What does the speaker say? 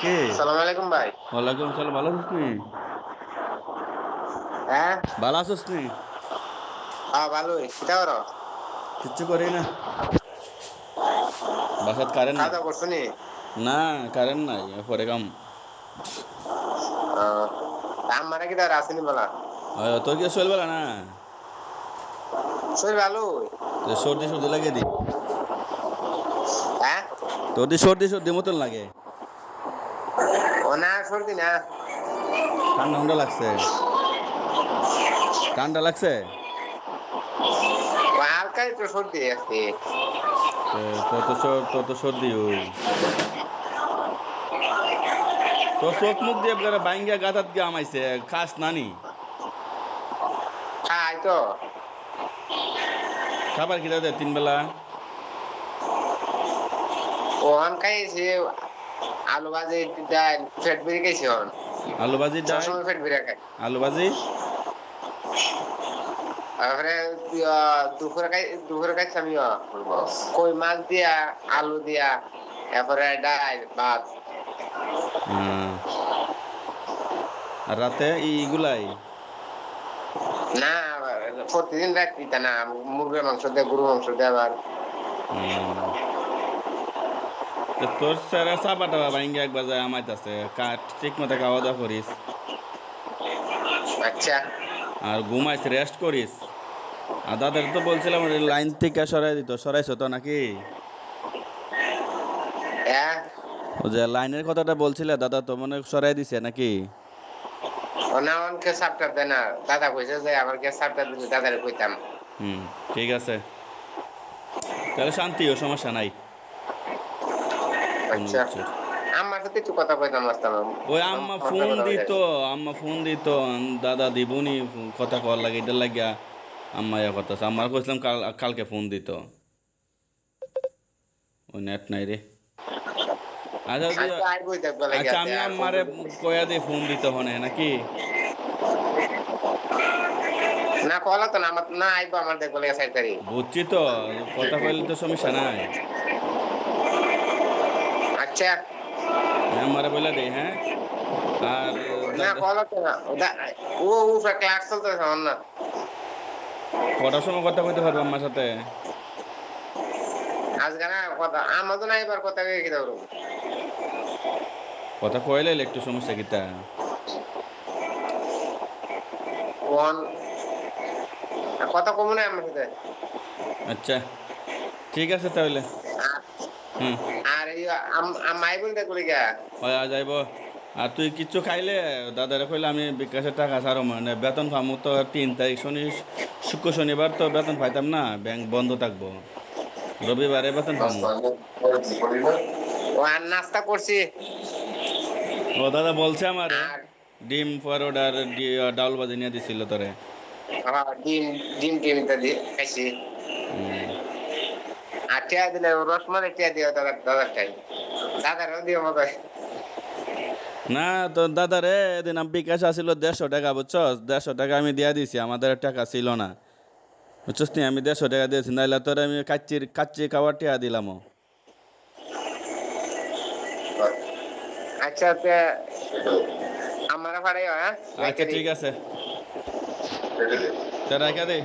কে? সালাম আলাইকুম ভাই। ওয়ালাইকুম সালাম। ভালো আছিস নি? হ্যাঁ ভালো আছিস নি? হ্যাঁ ভালোই কিতা করো? কিচ্ছু করি না। বাসাত কারেন্ট খাওয়া নাই। দাওয়া করছো নি? না, কারেন্ট নাই। পরে কাম। আমারা কিতা আসেনি বলা? তোর কি শৈল বেলা না? শরীর ভালোই। তো সর্দি সর্দি লাগিয়ে দি। হ্যাঁ তোর দি সর্দি সর্দি মতন লাগে। ও না সর্দি না। ঠান্ডা ঠান্ডা লাগছে। ঠান্ডা লাগছে। ও হালকা একটু সর্দি আছে। তোর তো সর্দি ওই। তোর চোখ মুখ দিয়ে বাইঙ্গা গাঁথাত গিয়ে আমাইছে। খাস নানি। খাই তো। খাবার খিদা দে 3 বেলা। ও অন খাইছি আলু ভাজি ডাল ফেট বেরিয়ে খাইছি অন। আলু ভাজি ডাল। সবসময় ফেট বেরিয়ে খাই। আলু ভাজি। তারপরে দুপুরে খাইছি আমি কই মাছ দিয়া আলু দিয়া এরপরে ডাল ভাত। হ্যাঁ। আর রাতে এইগুলাই। না প্রতিদিন রাত্রি তা না মুরগির মাংস দিয়ে গরু মাংস দিয়ে আবার তোর স্যারা চাপা টাপা বাইঙ্গা একবার যায় আমাইতাছে। ঠিক মতো খাওয়া দাওয়া করিস। আচ্ছা আর ঘুমাইস, রেস্ট করিস। আর দাদার তো বলছিলাম লাইন থেকে সরাই দিত, সরাইছো তো নাকি? হ্যাঁ ও যে লাইনের কথাটা বলছিলে দাদা তো মনে হয় সরাই দিছে নাকি? না অনকে সাপটা দেয় না। দাদা কইছে যে আমাকে সাপটা দিলে দাদারে কইতাম। হুম, ঠিক আছে। তাহলে শান্তিও সমস্যা নাই কোনো আচ্ছা কিছুর। আমার সাথে একটু কথা কইতাম আসতাম। ওই আম্মা আমার সাথে ফোন কথা দিত, কইতাম। আম্মা ফোন দিত। দাদা দিবনি কথা কর লাগে, এটার লাগিয়া আম্মা ইয়া করতেছে। আমার কইছিলাম কালকে ফোন দিত। ওই নেট নাই রে। আচ্ছা আমি তো আইবই দেখবো লাগে আচ্ছা, আছে আমি আর ফোন আম্মারে কয়া দিয়ে ফোন দিতে হনে নাকি? না কলা তো না আমার না আইবো আমার দেখবো লাগে 4 তারিখ। বুঝছি তো, কথা কইলে তো সমস্যা নাই। আচ্ছা আমি আম্মারে বইলা দেই, হ্যাঁ। আর না দাদা কলা তো না ও ও ক্লাস চলতেছে আমার না। কটার সময় কথা কইতে পারবো আম্মার সাথে? আজকে না কথা আমার তো না এবার কথা কই কি দাও। কথা কইলে একটু সমস্যা কিতা? কোন কথা কমু না আমার সাথে। আচ্ছা, ঠিক আছে তাহলে। আর হুম। আর এই মাই বোন দেখবো লিগা। যাইব। আর তুই কিচ্ছু খাইলে দাদারে কইলে আমি বিকাশের টাকা ছাড়ো, মানে বেতন পামু তো 3 তারিখ শুক্র শনিবার তো বেতন পাইতাম না, ব্যাংক বন্ধ থাকবো। রবিবারে বেতন পামু। ও আর নাস্তা করছি। ও দাদা বলছে আমারে আর ডিম পরোটা আর ডাউল ভাজি নিয়ে দিছিল তোরে। ডিম ডিম টিম ইত্যাদি খাইছি। হুম। আর টিয়া দিলে রসমালাই টিয়া দিও দাদার টাই দাদারও দিও মতো। না, তোর দাদারে এদিন বিকাশ আসিল 150 টাকা, বুঝছস? 150 টাকা আমি দিয়া দিছি, আমাদের টাকা ছিল না। বুঝছস নি, আমি 150 টাকা দিয়েছি, নাইলে তোরে আমি কাচ্চি খাওয়ার টিয়া দিলাম। আচ্ছা আমার ভাড়াই হ্যাঁ আচ্ছা, ঠিক আছে। তা রাইখা দে।